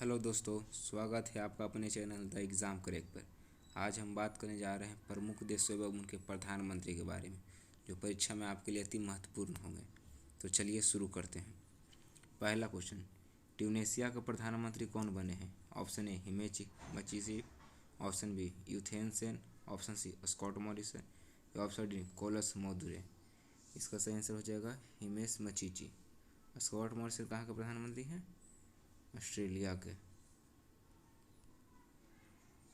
Hello दोस्तों, स्वागत है आपका अपने चैनल द एग्ज़ाम करेक्ट पर। आज हम बात करने जा रहे हैं प्रमुख देशों एवं उनके प्रधानमंत्री के बारे में, जो परीक्षा में आपके लिए अति महत्वपूर्ण होंगे। तो चलिए शुरू करते हैं। पहला क्वेश्चन, ट्यूनेशिया के प्रधानमंत्री कौन बने हैं? ऑप्शन ए हिमेश मचीसी, option B यूथेन Sen, option C Scott Morrison, option D कोलस मोदुरे। इसका सही आंसर हो जाएगा हिमेश मचीची। स्कॉट मॉरिसन कहाँ के प्रधानमंत्री हैं? ऑस्ट्रेलिया के।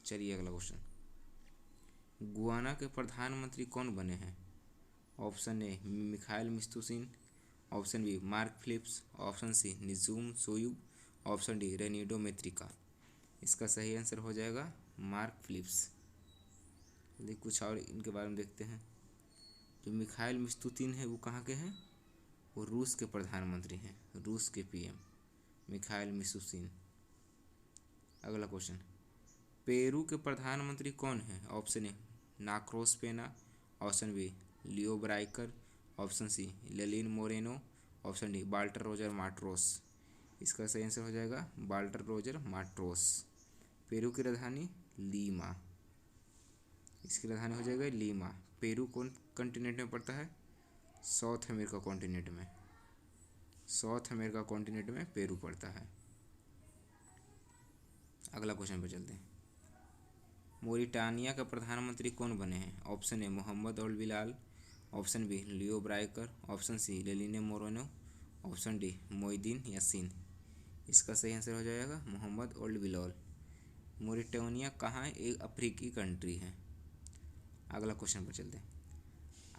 चलिए अगला क्वेश्चन, गुआना के प्रधानमंत्री कौन बने हैं? Option A Mikhail Mishustin, option B Mark Phillips, option C निजूम सोयुग, option D रेनिडो मेत्रिका। इसका सही आंसर हो जाएगा मार्क फिलिप्स। चलिए कुछ और इनके बारे में देखते हैं। जो मिखाइल मिस्तुतिन है वो कहाँ के हैं? वो रूस के प्रधानमंत्री हैं, रूस के पीएम मिखाइल मिस्तुतिन। अगला क्वेश्चन, पेरू के प्रधानमंत्री कौन हैं? ऑप्शन ए नाक्रोस पेना, option B Leo Varadkar, option C Lenin Moreno, option D Walter Roger माट्रोस। इसका सही आंसर हो जाएगा वाल्टर रोजर माट्रोस। पेरू की राजधानी लीमा। इसकी राजधानी हो जाएगा लीमा। पेरू कौन कॉन्टिनेंट में पड़ता है? साउथ अमेरिका कॉन्टिनेंट में। साउथ अमेरिका कॉन्टिनेंट में पेरू पड़ता है। अगला क्वेश्चन पर चलते हैं। मोरिटानिया का प्रधानमंत्री कौन बने हैं? Option A Mohamed Ould Bilal, option B Leo Varadkar, option C Lenin Moreno, option D Muhyiddin Yassin. इसका सही आंसर हो जाएगा मोहम्मद ओल बिलाल। मोरिटानिया कहाँ है? एक अफ्रीकी कंट्री है। अगला क्वेश्चन पर चलते हैं।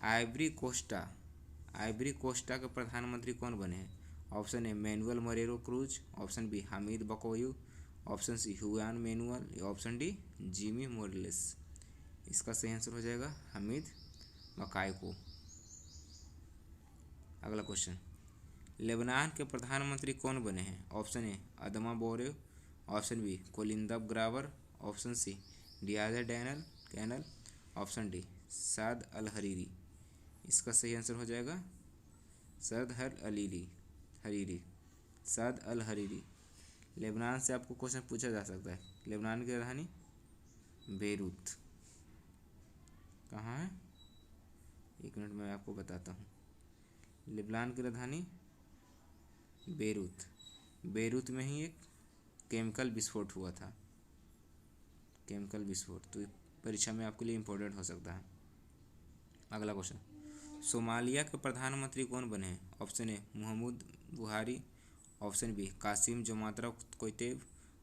आइवरी कोस्टा के प्रधानमंत्री कौन बने हैं? Option A Manuel Marrero Cruz, option B Hamid Bakayoko, option C Juan Manuel, option D Jimmy Morales. इसका सही आंसर हो जाएगा हामिद बकायको। अगला क्वेश्चन, लेबनान के प्रधानमंत्री कौन बने हैं? Option A Adama Barrow, option B Kolinda Grabar, option C Diaz Daniel Canel, option D Saad Al Hariri. इसका सही आंसर हो जाएगा साद अल हरीरी। लेबनान से आपको क्वेश्चन पूछा जा सकता है। लेबनान की राजधानी बेरूत कहाँ है? एक मिनट में आपको बताता हूँ। लेबनान की राजधानी बेरूत में ही एक केमिकल विस्फोट हुआ था। केमिकल विस्फोट तो परीक्षा में आपके लिए इम्पोर्टेंट हो सकता है। अगला क्वेश्चन, सोमालिया के प्रधानमंत्री कौन बने हैं? Option A Muhammad Buhari, option B Qasim जोमात्रा कोइतेब,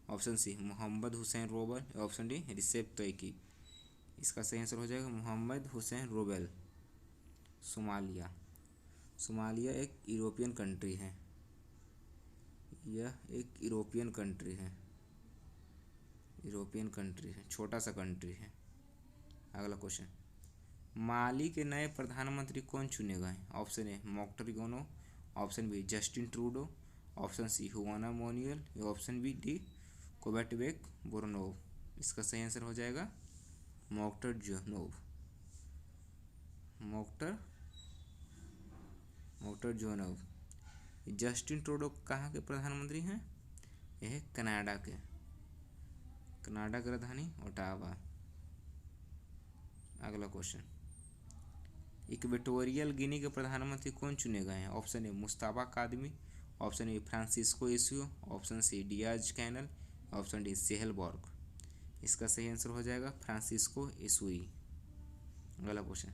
option C Mohamed Hussein Roble, option D Recep तोइकी। इसका सही आंसर हो जाएगा मोहम्मद हुसैन रोबेल। सोमालिया एक यूरोपियन कंट्री है। यह एक यूरोपियन कंट्री है, छोटा सा कंट्री है। अगला क्वेश्चन, माली के नए प्रधानमंत्री कौन चुने गए हैं? Option A Moctar Ouane, option B Justin Trudeau, option C हुआना मोनियल, option B D Kubatbek Boronov. इसका सही आंसर हो जाएगा मोक्टर जोनोव। जस्टिन ट्रूडो कहाँ के प्रधानमंत्री हैं? यह कनाडा की राजधानी ओटावा। अगला क्वेश्चन, इक्वेटोरियल गिनी के प्रधानमंत्री कौन चुने गए हैं? Option A Mustafa Kadhimi, option A Francisco SEO, option C Diaz Canel, option D सेहलबॉर्ग। इसका सही आंसर हो जाएगा फ्रांसिस्को एसुई। अगला क्वेश्चन,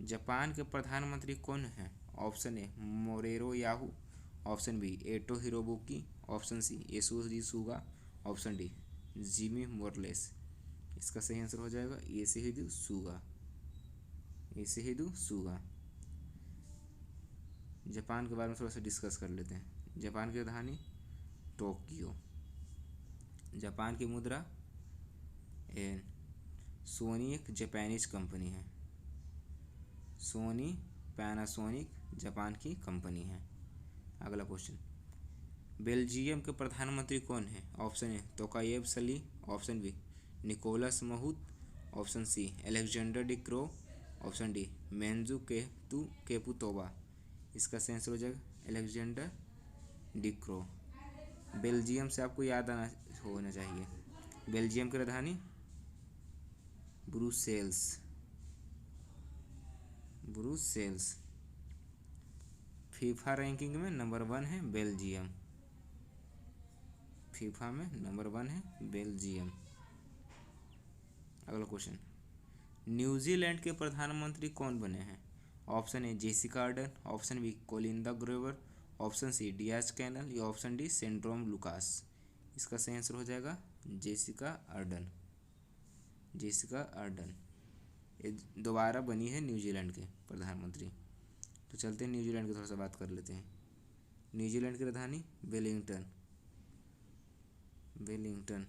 जापान के प्रधानमंत्री कौन हैं? Option A मोरेरो Yahoo, option B auto हिरोबुकी, option C Yoshihide Suga, option D Jimmy Morales. इसका सही आंसर हो जाएगा येसुहिदो सुगा। जापान के बारे में थोड़ा सा डिस्कस कर लेते हैं। जापान की राजधानी टोक्यो। जापान की मुद्रा एन। सोनी एक जापानीज कंपनी है। सोनी पैनासोनिक जापान की कंपनी है। अगला क्वेश्चन, बेल्जियम के प्रधानमंत्री कौन है? ऑप्शन ए तोकायेव सली, option B Nicolas महूत, option C Alexander De Croo, option D मेन्जू केपुतोवा। इसका सही आंसर हो जाएगा अलेक्जेंडर डी क्रो। बेल्जियम से आपको याद आना होना चाहिए। बेल्जियम की राजधानी ब्रुसेल्स। ब्रुसेल्स। फीफा रैंकिंग में नंबर 1 है बेल्जियम। फीफा में नंबर 1 है बेल्जियम। अगला क्वेश्चन, न्यूजीलैंड के प्रधानमंत्री कौन बने हैं? Option A Jessica Ardern, option B Kolinda Grabar, option C Diaz Canel या ऑप्शन डी सिंड्रोम लुकास। इसका सही आंसर हो जाएगा जेसिका अर्डन। जेसिका अर्डन ये दोबारा बनी है न्यूजीलैंड के प्रधानमंत्री। तो चलते हैं न्यूजीलैंड की थोड़ा सा बात कर लेते हैं। न्यूजीलैंड की राजधानी वेलिंगटन। वेलिंगटन।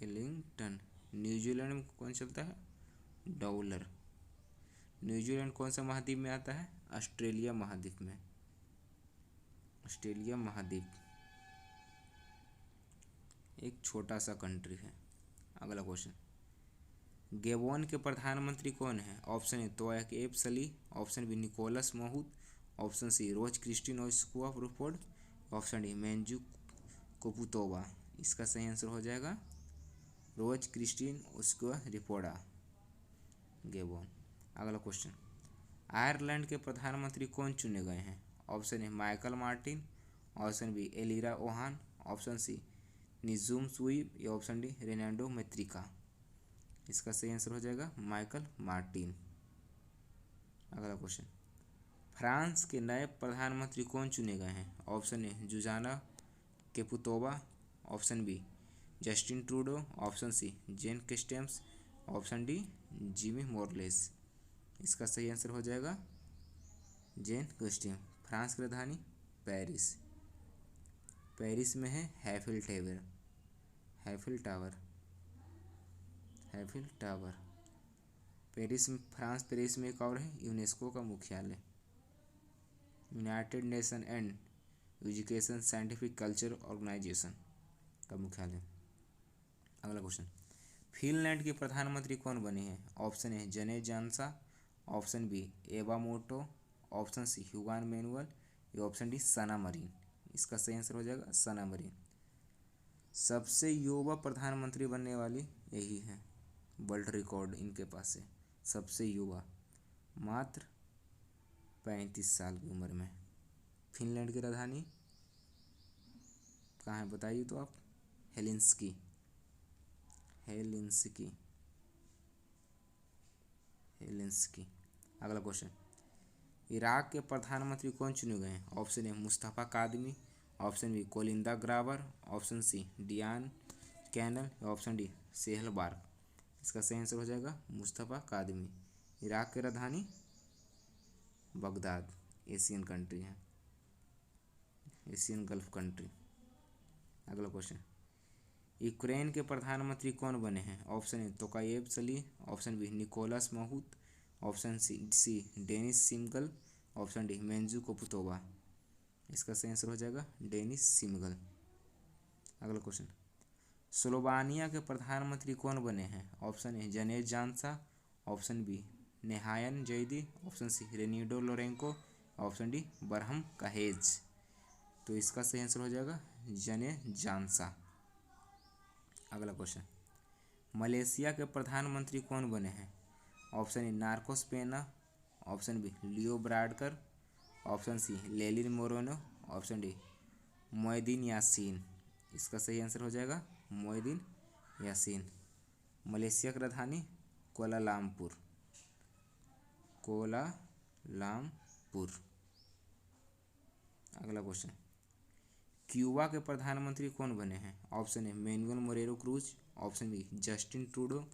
वेलिंगटन। न्यूजीलैंड में कौन चलता है? डॉलर। न्यूजीलैंड कौन सा महाद्वीप में आता है? ऑस्ट्रेलिया महाद्वीप में। ऑस्ट्रेलिया महाद्वीप एक छोटा सा कंट्री है। अगला क्वेश्चन, गेबोन के प्रधानमंत्री कौन है? ऑप्शन ए तोयक एब सली, option B Nicolas महूत, option C Rose Christiane ओस्कुआ रुफोर्ड, option D मेंजू Caputova. इसका सही आंसर हो जाएगा रोज क्रिस्टिन ओस्कुआ रिपोर्डा, गेबोन। अगला क्वेश्चन, आयरलैंड के प्रधानमंत्री कौन चुने गए हैं? Option A Michael Martin, option B एलिरा ओहान, option C निजूम सुईब या ऑप्शन डी रेनाल्डो मैत्रिका। इसका सही आंसर हो जाएगा माइकल मार्टिन। अगला क्वेश्चन, फ्रांस के नए प्रधानमंत्री कौन चुने गए हैं? Option A Zuzana Caputova, option B Justin Trudeau, option C Jean Castex, option D Jimmy Morales. इसका सही आंसर हो जाएगा जेन केस्टेम। फ्रांस की राजधानी पेरिस। पेरिस में है Eiffel tower. Eiffel tower. Eiffel tower Paris में, फ्रांस पेरिस में। एक और है यूनेस्को का मुख्यालय, United Nation and Education Scientific Culture Organisation का मुख्यालय। अगला क्वेश्चन, फिनलैंड के प्रधानमंत्री कौन बने हैं? ऑप्शन ए जने जानसा, ऑप्शन बी एवा मोटो, ऑप्शन सी ह्यूगान मैनुअल या ऑप्शन डी सना मरीन। इसका सही आंसर हो जाएगा सना मरीन। सबसे युवा प्रधानमंत्री बनने वाली यही है, वर्ल्ड रिकॉर्ड इनके पास है। सबसे युवा, मात्र 35 साल की उम्र में। फिनलैंड की राजधानी कहाँ है बताइए तो आप? हेलिंस्की। हेलिंस्की। हेलिंस्की। अगला क्वेश्चन, इराक के प्रधानमंत्री कौन चुने गए हैं? Option A Mustafa Kadhimi, option B Kolinda Grabar, option C Diaz Canel, option D सेहल बार्क। इसका सही आंसर हो जाएगा मुस्तफ़ा कादमी। इराक की राजधानी बगदाद। एशियन कंट्री है, एशियन गल्फ कंट्री। अगला क्वेश्चन, यूक्रेन के प्रधानमंत्री कौन बने हैं? ऑप्शन ए तोकायेव सली, option B Nicolas महूत, option C Denys Shmyhal, option D मेंजू Caputova. इसका सही आंसर हो जाएगा डेनिस सिमगल। अगला क्वेश्चन, स्लोवानिया के प्रधानमंत्री कौन बने हैं? Option A Janez Jansa, option B Nahyan Zaidi, option C रेनिडो Lourenco, option D Barham कहेज। तो इसका सही आंसर हो जाएगा जने जानसा। अगला क्वेश्चन, मलेशिया के प्रधानमंत्री कौन बने हैं? Option A Narcos Pena, option B Leo Varadkar, option C Lenin Moreno, option D Muhyiddin Yassin. इसका सही आंसर हो जाएगा मोइदीन यासीन। मलेशिया की राजधानी कोलालमपुर। कोलालमपुर। अगला क्वेश्चन, क्यूबा के प्रधानमंत्री कौन बने हैं? Option A Manuel Marrero Cruz, option B Justin Trudeau,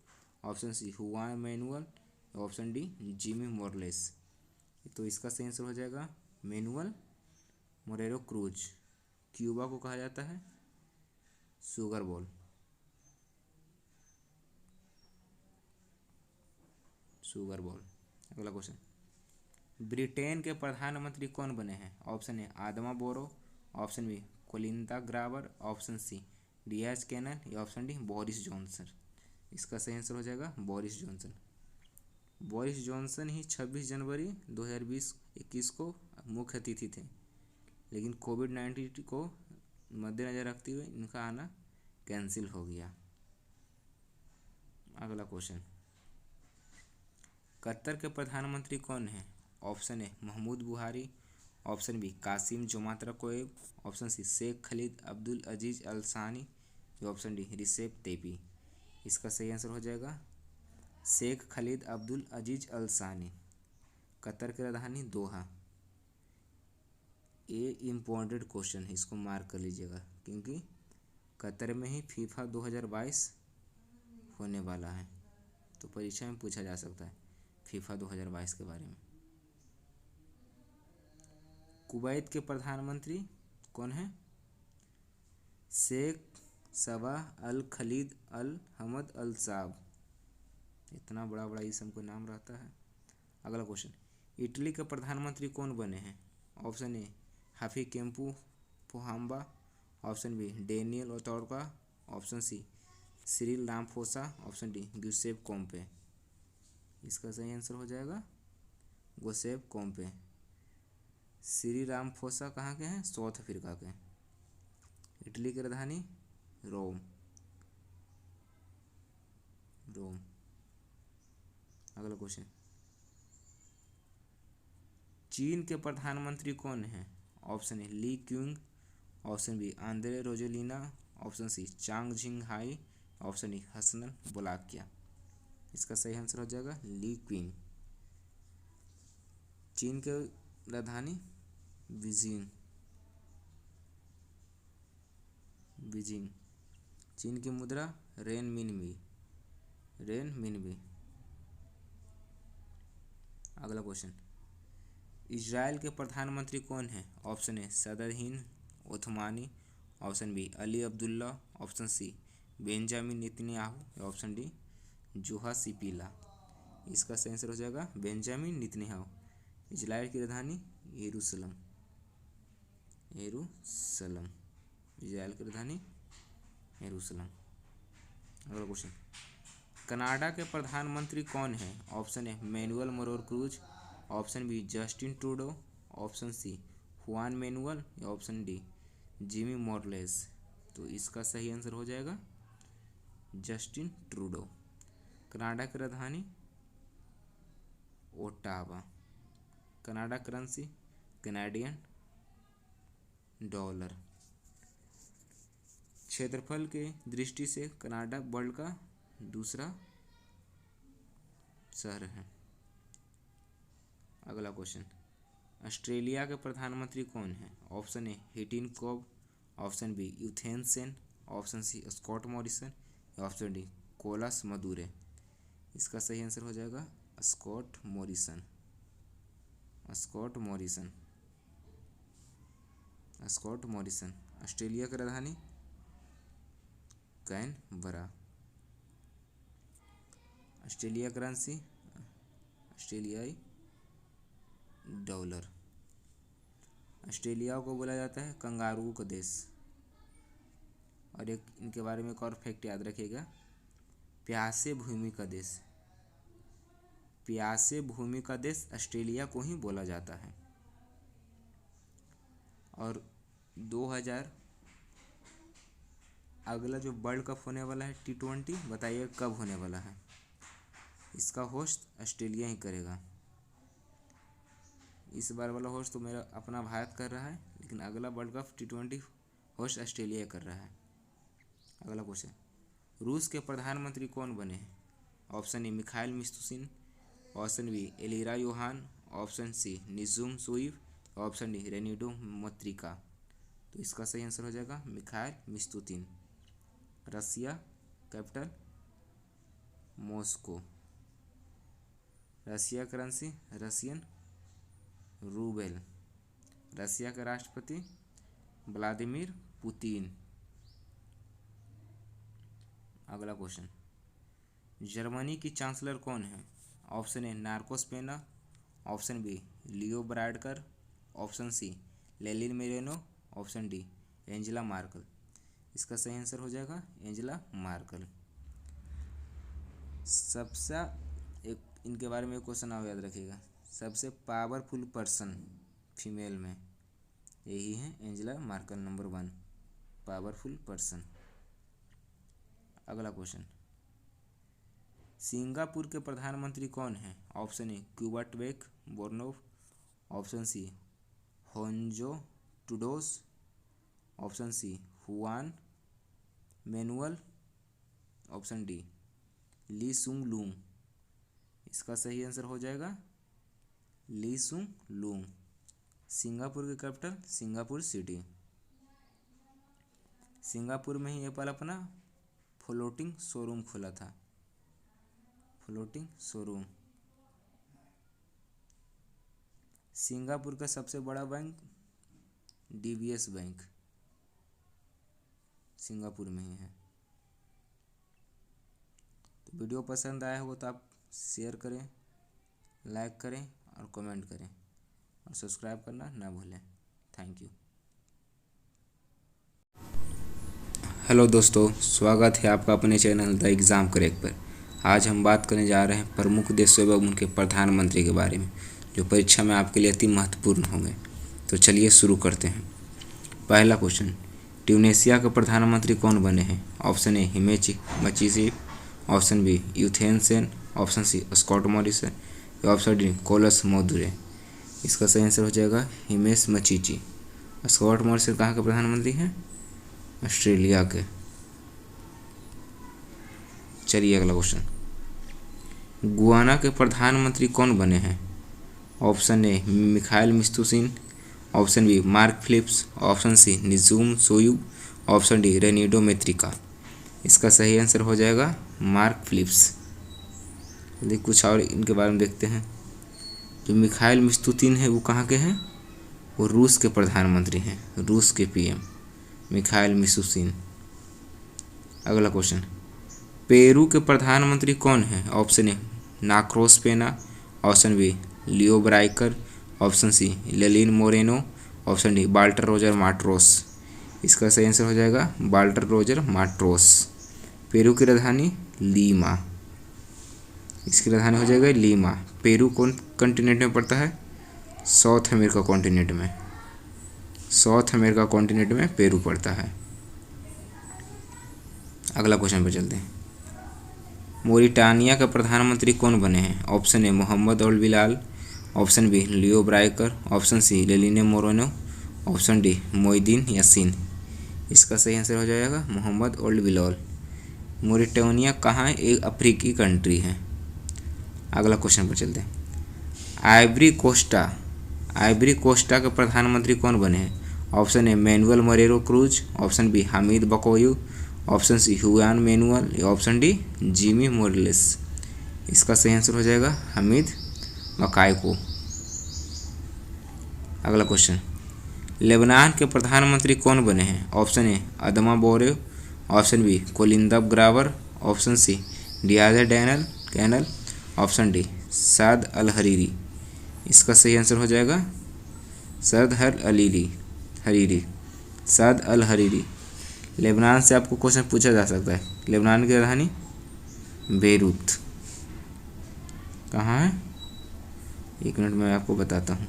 option C Juan Manuel, option D Jimmy Morales. तो इसका सही आंसर हो जाएगा मैनुअल मोरेरो क्रूज। क्यूबा को कहा जाता है शुगर बॉल। Sugar bowl. अगला क्वेश्चन, ब्रिटेन के प्रधानमंत्री कौन बने हैं? Option A Adama Barrow, option B Kolinda Grabar, option C Diaz Canel या ऑप्शन डी बोरिस जॉनसन। इसका सही आंसर हो जाएगा बोरिस जॉनसन। बोरिस जॉनसन ही 26 जनवरी 2021 को मुख्य अतिथि थे लेकिन कोविड-19 को मद्देनज़र रखते हुए इनका आना कैंसिल हो गया। अगला क्वेश्चन, कतर के प्रधानमंत्री कौन हैं? Option A Mahmud Buhari, option B Kassym Jomart रकोएब, option C Sheikh Khalid Abdul Aziz Al Thani, option D रिसेप तेपी। इसका सही आंसर हो जाएगा Sheikh Khalid Abdul Aziz Al सानी। कतर की राजधानी दोहा। ये इम्पोर्टेंट क्वेश्चन है, इसको मार्क कर लीजिएगा क्योंकि कतर में ही फीफा 2022 होने वाला है, तो परीक्षा में पूछा जा सकता है फीफा 2022 के बारे में। कुवैत के प्रधानमंत्री कौन है? शेख सबाह अल खलीद अल हमद अल साब। इतना बड़ा बड़ा ये सबको नाम रहता है। अगला क्वेश्चन, इटली के प्रधानमंत्री कौन बने हैं? Option A Hifikepunye Pohamba, option B Daniel ओतोरका, option C Cyril Ramaphosa, option D Giuseppe Conte. इसका सही आंसर हो जाएगा गोसेप कोम्पे। सिरिल रामफोसा कहाँ के हैं? साउथ अफ्रीका के। इटली की राजधानी रोम। अगला क्वेश्चन, चीन के प्रधानमंत्री कौन हैं? Option A Li Keqiang, option B Andry Rajoelina, option C Chang Zhing Hai, option D Hassanal Bolkiah. इसका सही आंसर हो जाएगा ली क्विंग। चीन के राजधानी बीजिंग। चीन की मुद्रा रेन मिनबी। अगला क्वेश्चन, इजराइल के प्रधानमंत्री कौन हैं? Option A Saadeddine Othmani, option B Ali Abdullah, option C Benjamin Netanyahu, option D Juha Sipila. इसका सही आंसर हो जाएगा बेंजामिन नेतन्याहू। इजराइल की राजधानी यरूशलेम। इजराइल की राजधानी यरूशलेम। अगला क्वेश्चन, कनाडा के प्रधानमंत्री कौन हैं? Option A Manuel Marrero Cruz, option B Justin Trudeau, option C Juan Manuel, या ऑप्शन डी जिमी मोरलेस। तो इसका सही आंसर हो जाएगा जस्टिन ट्रूडो। कनाडा की राजधानी Ottawa. Canada currency Canadian dollar. क्षेत्रफल के दृष्टि से कनाडा वर्ल्ड का दूसरा शहर है। अगला क्वेश्चन, ऑस्ट्रेलिया के प्रधानमंत्री कौन हैं? Option A Htin Kyaw, option B यूथेन Sen, option C Scott Morrison, option D Nicolas Maduro. इसका सही आंसर हो जाएगा स्कॉट मॉरिसन। ऑस्ट्रेलिया की राजधानी कैनबरा। ऑस्ट्रेलिया करेंसी ऑस्ट्रेलियाई डॉलर। ऑस्ट्रेलिया को बोला जाता है कंगारू का देश। और एक इनके बारे में एक और फैक्ट याद रखिएगा, प्यासे भूमि का देश ऑस्ट्रेलिया को ही बोला जाता है। और 2000 अगला जो वर्ल्ड कप होने वाला है T20, बताइए कब होने वाला है? इसका होस्ट ऑस्ट्रेलिया ही करेगा। इस बार वाला होस्ट तो मेरा अपना भारत कर रहा है, लेकिन अगला world cup T20 host Australia कर रहा है। अगला क्वेश्चन, रूस के प्रधानमंत्री कौन बने हैं? Option A Mikhail Mishustin, option B Elira Yohan, option C Nizum Soiv, option D Renido Matrika. तो इसका सही आंसर हो जाएगा Mikhail Mishustin. Russia capital Moscow. Russia currency Russian rouble. Russia के राष्ट्रपति व्लादिमीर पुतिन। अगला क्वेश्चन, जर्मनी की chancellor कौन है? Option A Narcos Pena, option B Leo Varadkar, option C Lenin Moreno, option D Angela Merkel. इसका सही answer हो जाएगा एंजेला मार्कल। सबसे एक इनके बारे में क्वेश्चन आप याद रखिएगा, सबसे पावरफुल पर्सन फीमेल में यही है Angela Merkel number 1 powerful person. अगला क्वेश्चन, सिंगापुर के प्रधानमंत्री कौन हैं? ऑप्शन ए क्यूबर्ट Boronov, option C Honjo टूडोस, option C Juan Manuel, option D Lee Hsien Loong. इसका सही आंसर हो जाएगा ली सुंग लूंग। सिंगापुर की कैपिटल सिंगापुर सिटी। सिंगापुर में ही एप्पल अपना फ्लोटिंग शोरूम खोला था, फ्लोटिंग शोरूम। सिंगापुर का सबसे बड़ा बैंक डीबीएस बैंक सिंगापुर में ही है। तो वीडियो पसंद आया हो तो आप शेयर करें, लाइक करें और कमेंट करें और सब्सक्राइब करना ना भूलें। Thank you. हेलो दोस्तों, स्वागत है आपका अपने चैनल द एग्ज़ाम करेक्ट पर। आज हम बात करने जा रहे हैं प्रमुख देशों एवं उनके प्रधानमंत्री के बारे में, जो परीक्षा में आपके लिए अति महत्वपूर्ण होंगे। तो चलिए शुरू करते हैं। पहला क्वेश्चन, ट्यूनेशिया के प्रधानमंत्री कौन बने हैं? ऑप्शन ए हिमेश मचीसी, option B यूथेन Sen, option C Scott Morrison, option D कोलस मोदुरे। इसका सही आंसर हो जाएगा हिमेश मचीची। स्कॉट मॉरिसन कहाँ के प्रधानमंत्री हैं? ऑस्ट्रेलिया के। चलिए अगला क्वेश्चन, गुयाना के प्रधानमंत्री कौन बने हैं? Option A Mikhail Mishustin, option B Mark Phillips, option C निजूम सोयुग, option D रेनिडो मेत्रिका। इसका सही आंसर हो जाएगा मार्क फिलिप्स। चलिए कुछ और इनके बारे में देखते हैं। जो मिखाइल मिस्तुसिन है वो कहाँ के हैं? वो रूस के प्रधानमंत्री हैं, रूस के पीएम मिखाइल मिशुस्तिन। अगला क्वेश्चन, पेरू के प्रधानमंत्री कौन हैं? ऑप्शन ए नाक्रोस पेना, option B Leo Varadkar, option C Lenin Moreno, option D Walter Roger माट्रोस। इसका सही आंसर हो जाएगा वाल्टर रोजर माट्रोस। पेरू की राजधानी लीमा। इसकी राजधानी हो जाएगा लीमा। पेरू कौन कॉन्टिनेंट में पड़ता है? साउथ अमेरिका कॉन्टिनेंट में। साउथ अमेरिका कॉन्टिनेंट में पेरू पड़ता है। अगला क्वेश्चन पर चलते हैं। मोरिटानिया का प्रधानमंत्री कौन बने हैं? Option A Mohamed Ould Bilal, option B Leo Varadkar, option C Lenin Moreno, option D Muhyiddin Yassin. इसका सही आंसर हो जाएगा मोहम्मद ओल बिलाल। मोरिटानिया कहाँ है? एक अफ्रीकी कंट्री है। अगला क्वेश्चन पर चलते हैं। आइवरी कोस्टा के प्रधानमंत्री कौन बने हैं? Option A Manuel Marrero Cruz, option B Hamid Bakayoko, option C Juan Manuel, option D Jimmy Morales. इसका सही आंसर हो जाएगा हामिद बकायको। अगला क्वेश्चन, लेबनान के प्रधानमंत्री कौन बने हैं? Option A Adama Barrow, option B Kolinda Grabar, option C Diaz Canel, option D Saad Al Hariri. इसका सही आंसर हो जाएगा साद अल हरीरी। लेबनान से आपको क्वेश्चन पूछा जा सकता है। लेबनान की राजधानी बेरूत कहाँ है? एक मिनट में आपको बताता हूँ।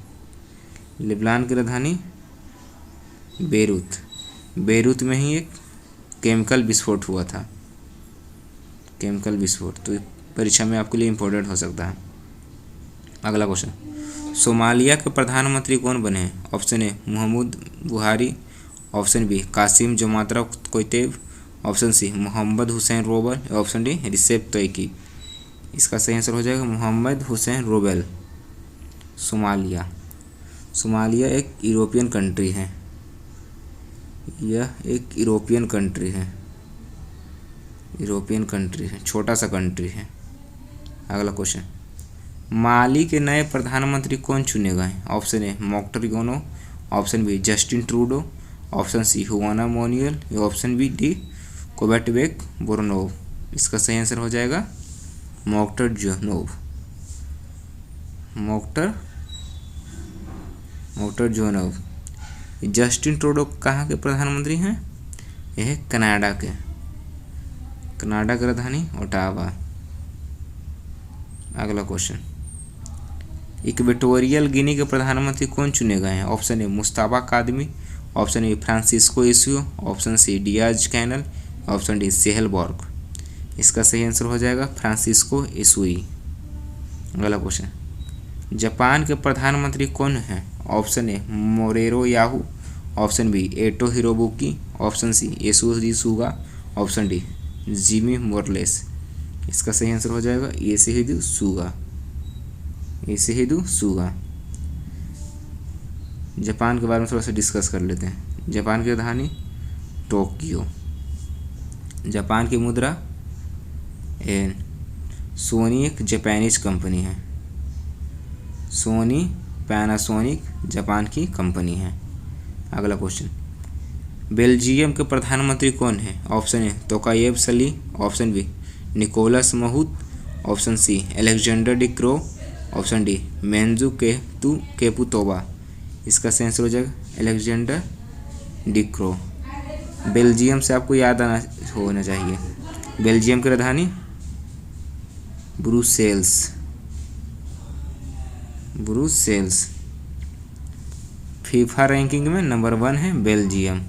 लेबनान की राजधानी बेरूत में ही एक केमिकल विस्फोट हुआ था, केमिकल विस्फोट। तो परीक्षा में आपके लिए इम्पोर्टेंट हो सकता है। अगला क्वेश्चन, सोमालिया के प्रधानमंत्री कौन बने हैं? Option A Muhammad Buhari, option B Qasim जोमात्रा कोइतेब, option C Mohamed Hussein Roble, option D Recep तोइकी। इसका सही आंसर हो जाएगा मोहम्मद हुसैन रोबेल। सोमालिया एक यूरोपियन कंट्री है। यह एक यूरोपियन कंट्री है, छोटा सा कंट्री है। अगला क्वेश्चन, माली के नए प्रधानमंत्री कौन चुने गए हैं? Option A Moctar Ouane, option B Justin Trudeau, option C हुआना मोनियल, option B D Kubatbek Boronov. इसका सही आंसर हो जाएगा मोक्टर जोनोव। जस्टिन ट्रूडो कहाँ के प्रधानमंत्री हैं? यह कनाडा की राजधानी ओटावा। अगला क्वेश्चन, इक्वेटोरियल गिनी के प्रधानमंत्री कौन चुने गए हैं? Option A Mustafa Kadhimi, option A Francisco SEO, option C Diaz Canel, option D सेहलबॉर्ग। इसका सही आंसर हो जाएगा फ्रांसिस्को एसुई। अगला क्वेश्चन, जापान के प्रधानमंत्री कौन हैं? Option A मोरेरो Yahoo, option B auto हिरोबुकी, option C Yoshihide, option D Jimmy Morales. इसका सही आंसर हो जाएगा येसुहिदे। जापान के बारे में थोड़ा सा डिस्कस कर लेते हैं। जापान की राजधानी टोक्यो। जापान की मुद्रा एन। सोनी एक जापानीज कंपनी है। सोनी पैनासोनिक जापान की कंपनी है। अगला क्वेश्चन, बेल्जियम के प्रधानमंत्री कौन है? ऑप्शन ए तोकायेव सली, option B Nicolas महूत, option C Alexander De Croo, option D Menju Caputova. इसका सही आंसर हो जाएगा अलेक्जेंडर डी क्रो। बेल्जियम से आपको याद आना होना चाहिए, बेल्जियम की राजधानी ब्रुसेल्स। फीफा रैंकिंग में नंबर 1 है बेल्जियम।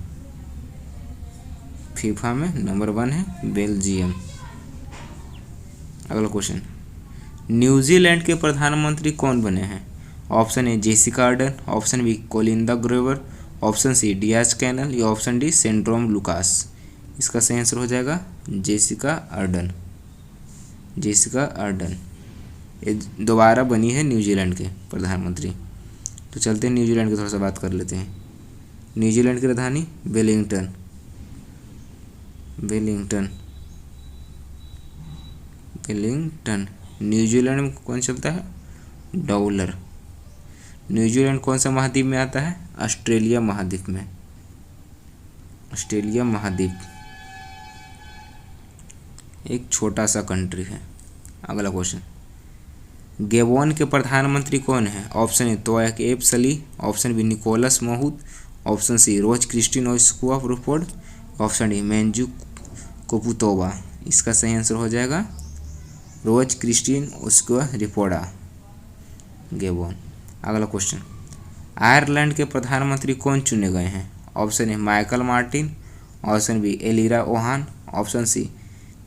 फीफा में नंबर 1 है बेल्जियम। अगला क्वेश्चन, न्यूजीलैंड के प्रधानमंत्री कौन बने हैं? Option A Jessica Ardern, option B Kolinda Grabar, option C Diaz Canel या ऑप्शन डी सिंड्रोम लुकास। इसका सही आंसर हो जाएगा जेसिका अर्डन। ये दोबारा बनी है न्यूजीलैंड के प्रधानमंत्री। तो चलते हैं न्यूजीलैंड की थोड़ा सा बात कर लेते हैं। न्यूजीलैंड की राजधानी वेलिंगटन। न्यूजीलैंड में कौन चलता है? डॉलर। न्यूजीलैंड कौन सा महाद्वीप में आता है? ऑस्ट्रेलिया महाद्वीप में। एक छोटा सा कंट्री है। अगला क्वेश्चन, गैबोन के प्रधानमंत्री कौन है? Option A Tokayev Sali, option B Nicolas महूत, option C Rose Christiane ओस्कुआ रुफोर्ड, option D मेंजू Caputova. इसका सही आंसर हो जाएगा Rose Christiane Ossouka Raponda, Gabon. अगला क्वेश्चन, आयरलैंड के प्रधानमंत्री कौन चुने गए हैं? Option A Michael Martin, option B एलिरा ओहान, option C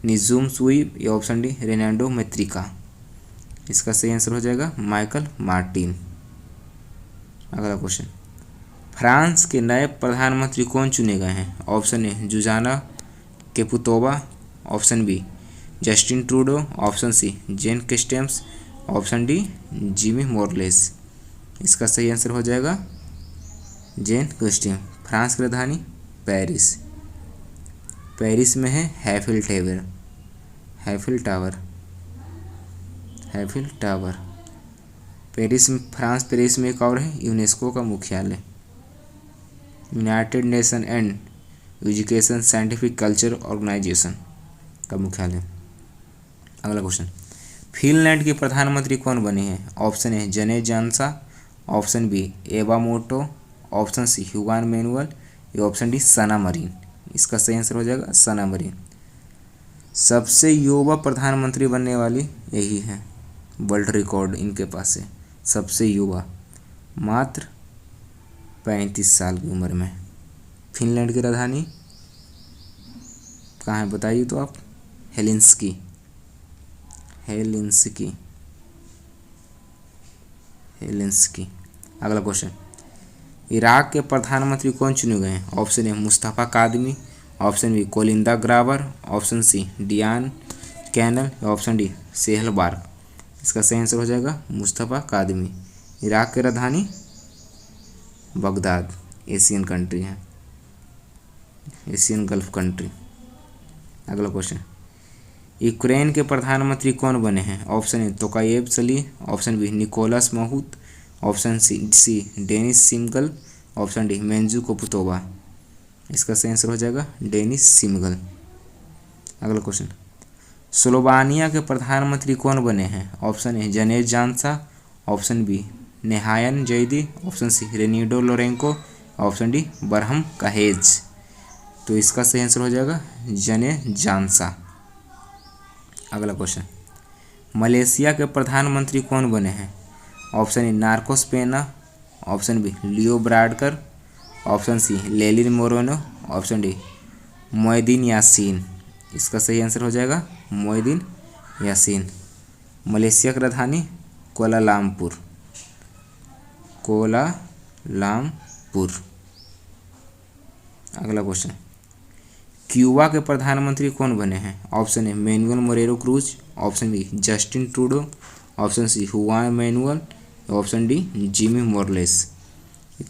निजूम सुईब या ऑप्शन डी रेनाल्डो मैत्रिका। इसका सही आंसर हो जाएगा माइकल मार्टिन। अगला क्वेश्चन, फ्रांस के नए प्रधानमंत्री कौन चुने गए हैं? Option A Zuzana Caputova, option B Justin Trudeau, option C Jean Castex, option D Jimmy Morales. इसका सही आंसर हो जाएगा जेन केस्टेम। फ्रांस की राजधानी पेरिस में है हैफिल टावर। पेरिस में एक और है यूनेस्को का मुख्यालय, United Nation and Education Scientific Culture Organisation का मुख्यालय। अगला क्वेश्चन, फिनलैंड के प्रधानमंत्री कौन बने हैं? ऑप्शन ए जने जानसा, ऑप्शन बी एवा मोटो, ऑप्शन सी ह्यूआन मैनुअल या ऑप्शन डी सना मरीन। इसका सही आंसर हो जाएगा सना मरीन। सबसे युवा प्रधानमंत्री बनने वाली यही है, वर्ल्ड रिकॉर्ड इनके पास है, सबसे युवा, मात्र 35 साल की उम्र में। फिनलैंड की राजधानी कहाँ है बताइए तो आप? हेलिंस्की। अगला क्वेश्चन, इराक के प्रधानमंत्री कौन चुने गए हैं? Option A Mustafa Kadhimi, option B Kolinda Grabar, option C Diaz Canel, option D Solberg. इसका सही आंसर हो जाएगा मुस्तफा कादमी। इराक की राजधानी बगदाद। एशियन कंट्री है, एशियन गल्फ कंट्री। अगला क्वेश्चन, यूक्रेन के प्रधानमंत्री कौन बने हैं? ऑप्शन ए तोकायेव सली, option B Nicolas महूत, option C Denys Shmyhal, option D मेंजू Caputova. इसका सही आंसर हो जाएगा डेनिस सिमगल। अगला क्वेश्चन, स्लोवानिया के प्रधानमंत्री कौन बने हैं? Option A Janez Jansa, option B Nahyan Zaidi, option C रेनिडो Lourenco, option D Barham कहेज। तो इसका सही आंसर हो जाएगा जने जानसा। अगला क्वेश्चन, मलेशिया के प्रधानमंत्री कौन बने हैं? Option A Narcos Pena, option B Leo Varadkar, option C Lenin Moreno, option D Muhyiddin Yassin. इसका सही आंसर हो जाएगा मोइनुद्दीन यासीन। मलेशिया की राजधानी कोलालमपुर, कोलालमपुर। अगला क्वेश्चन, क्यूबा के प्रधानमंत्री कौन बने हैं? Option A Manuel Marrero Cruz, option B Justin Trudeau, option C Juan Manuel, option D Jimmy Morales.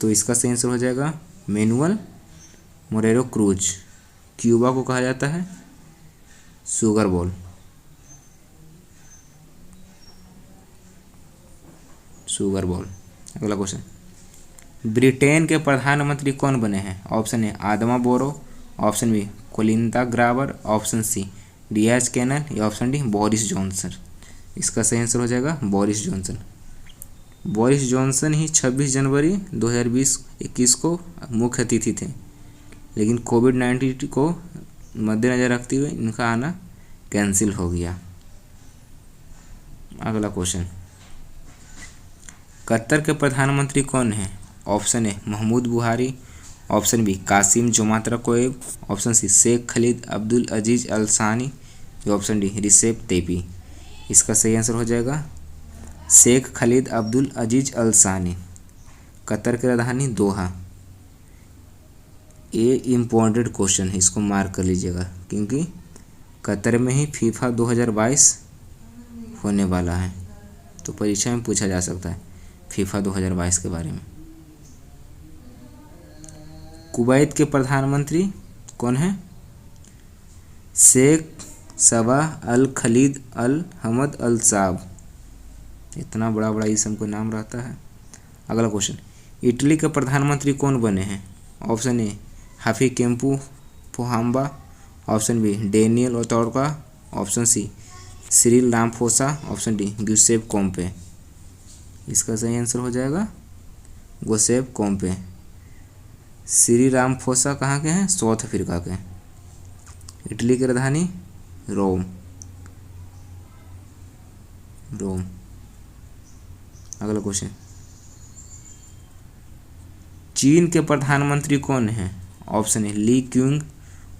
तो इसका सही आंसर हो जाएगा मैनुअल मोरेरो क्रूज। क्यूबा को कहा जाता है शुगर बॉल, शुगर बॉल। अगला क्वेश्चन, ब्रिटेन के प्रधानमंत्री कौन बने हैं? Option A Adama Barrow, option B Kolinda Grabar, option C Diaz Canel या ऑप्शन डी बोरिस जॉनसन। इसका सही आंसर हो जाएगा बोरिस जॉनसन। बोरिस जॉनसन ही 26 जनवरी 2021 को मुख्य अतिथि थे, लेकिन कोविड-19 को मद्देनज़र रखते हुए इनका आना कैंसिल हो गया। अगला क्वेश्चन, कतर के प्रधानमंत्री कौन हैं? Option A Mahmud Buhari, option B Kassym Jomart रकोएब, option C Sheikh Khalid Abdul Aziz Al Thani, option D रिसेप Tayyab. इसका सही आंसर हो जाएगा Sheikh Khalid Abdul Aziz Al सानी। कतर की राजधानी दोहा। ये इम्पोर्टेंट क्वेश्चन है, इसको मार्क कर लीजिएगा, क्योंकि कतर में ही फीफा 2022 होने वाला है, तो परीक्षा में पूछा जा सकता है फीफा 2022 के बारे में। कुवैत के प्रधानमंत्री कौन हैं? शेख सबाह अल खलीद अल हमद अल साब। इतना बड़ा बड़ा ये सबको नाम रहता है। अगला क्वेश्चन, इटली के प्रधानमंत्री कौन बने हैं? Option A Hifikepunye Pohamba, option B Daniel ओतोरका, option C Cyril Ramaphosa, option D Giuseppe Conte. इसका सही आंसर हो जाएगा ग्यूसेप कोम्पे। सिरिल रामफोसा कहाँ के हैं? साउथ अफ्रीका के। इटली की राजधानी रोम, रोम। अगला क्वेश्चन, चीन के प्रधानमंत्री कौन हैं? Option A Li Keqiang,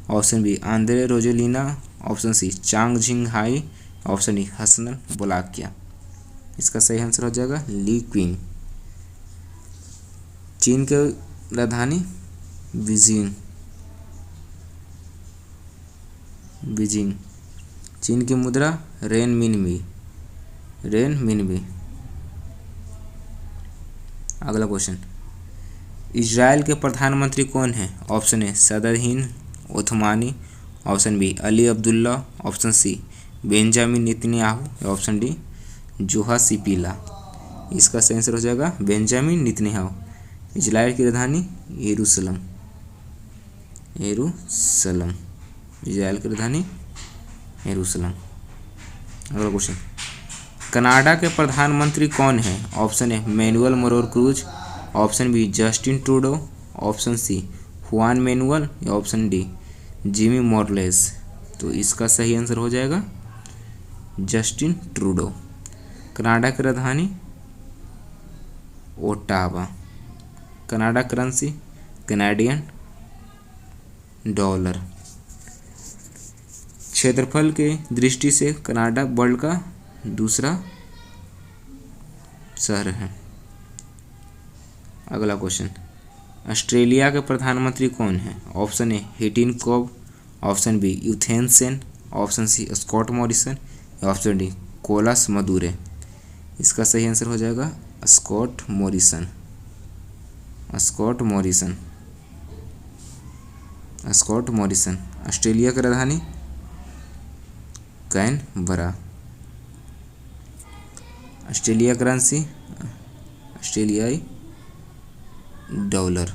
option B Andry Rajoelina, option C Chang Zhing Hai, option D Hassan Bolkiah. इसका सही आंसर हो जाएगा ली क्विंग। चीन के राजधानी बीजिंग, बीजिंग। चीन की मुद्रा रेनमिनबी, रेनमिनबी। अगला क्वेश्चन, इजराइल के प्रधानमंत्री कौन हैं? Option A Saadeddine Othmani, option B Ali Abdullah, option C Benjamin Netanyahu, option D Juha Sipila. इसका सही आंसर हो जाएगा बेंजामिन नेतन्याहू। इजराइल की राजधानी यरूशलेम, यरूशलेम। इजराइल की राजधानी यरूशलेम। अगला क्वेश्चन, कनाडा के प्रधानमंत्री कौन हैं? Option A Manuel Marrero Cruz, option B Justin Trudeau, option C Juan Manuel या ऑप्शन डी जिमी मोरलेस। तो इसका सही आंसर हो जाएगा जस्टिन ट्रूडो। कनाडा की राजधानी Ottawa. Canada currency Canadian dollar. क्षेत्रफल के दृष्टि से कनाडा वर्ल्ड का दूसरा शहर है। अगला क्वेश्चन, ऑस्ट्रेलिया के प्रधानमंत्री कौन हैं? Option A Htin Kyaw, option B यूथेन Sen, option C Scott Morrison, option D Nicolas Maduro. इसका सही आंसर हो जाएगा Scott Morrison, Scott Morrison, Scott Morrison. Australia की राजधानी कैनबरा। ऑस्ट्रेलिया करेंसी ऑस्ट्रेलियाई डॉलर।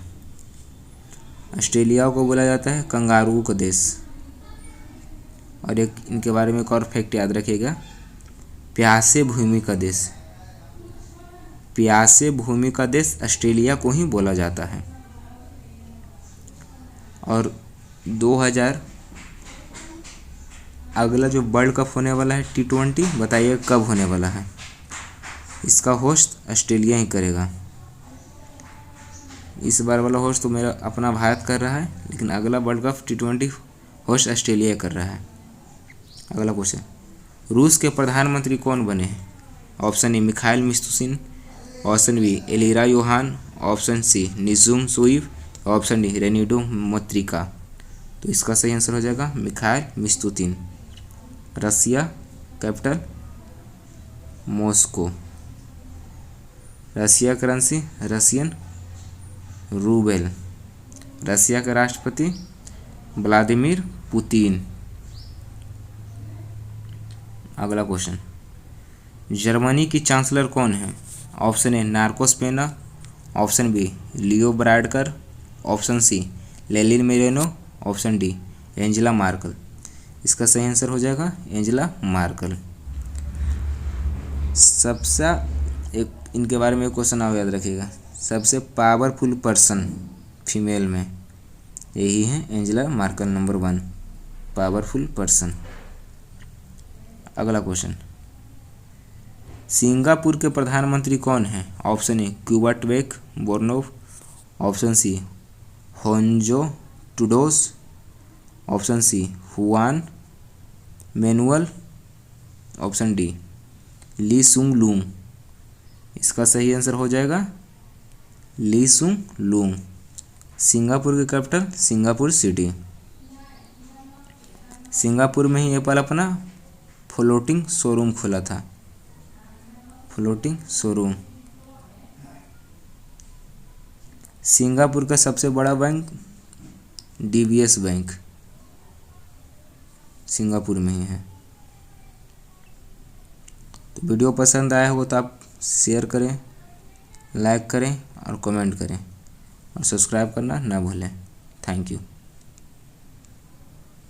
ऑस्ट्रेलिया को बोला जाता है कंगारू का देश। और एक इनके बारे में एक और फैक्ट याद रखिएगा, प्यासे भूमि का देश, प्यासे भूमि का देश ऑस्ट्रेलिया को ही बोला जाता है। और 2000 अगला जो वर्ल्ड कप होने वाला है T20, बताइए कब होने वाला है? इसका होस्ट ऑस्ट्रेलिया ही करेगा। इस बार वाला होस्ट तो मेरा अपना भारत कर रहा है, लेकिन अगला world cup T20 host Australia कर रहा है। अगला क्वेश्चन, रूस के प्रधानमंत्री कौन बने हैं? Option A Mikhail Mishustin, option B Elira Yohan, option C Nizum Soiv, option D Renido Matrika. तो इसका सही आंसर हो जाएगा Mikhail Mishustin. Russia capital Moscow. Russia currency Russian rouble. Russia के राष्ट्रपति व्लादिमीर पुतिन। अगला क्वेश्चन, जर्मनी की chancellor कौन है? Option A Narcos Pena, option B Leo Varadkar, option C Lenin Moreno, option D Angela Merkel. इसका सही answer हो जाएगा एंजेला मार्कल। सबसे एक इनके बारे में क्वेश्चन आप याद रखिएगा, सबसे पावरफुल पर्सन फीमेल में यही है Angela Merkel, number 1 powerful person. अगला क्वेश्चन, सिंगापुर के प्रधानमंत्री कौन हैं? ऑप्शन ए क्यूबर्टबेक बोर्नोव, option C Honjo टूडोस, option C Juan Manuel, option D Lee Hsien Loong. इसका सही आंसर हो जाएगा ली सुंग लूंग। सिंगापुर की कैपिटल सिंगापुर सिटी। सिंगापुर में ही एप्पल अपना फ्लोटिंग शोरूम खोला था, फ्लोटिंग शोरूम। सिंगापुर का सबसे बड़ा बैंक DBS बैंक सिंगापुर में ही है। तो वीडियो पसंद आया हो तो आप शेयर करें, लाइक करें और कमेंट करें और सब्सक्राइब करना ना भूलें। Thank you.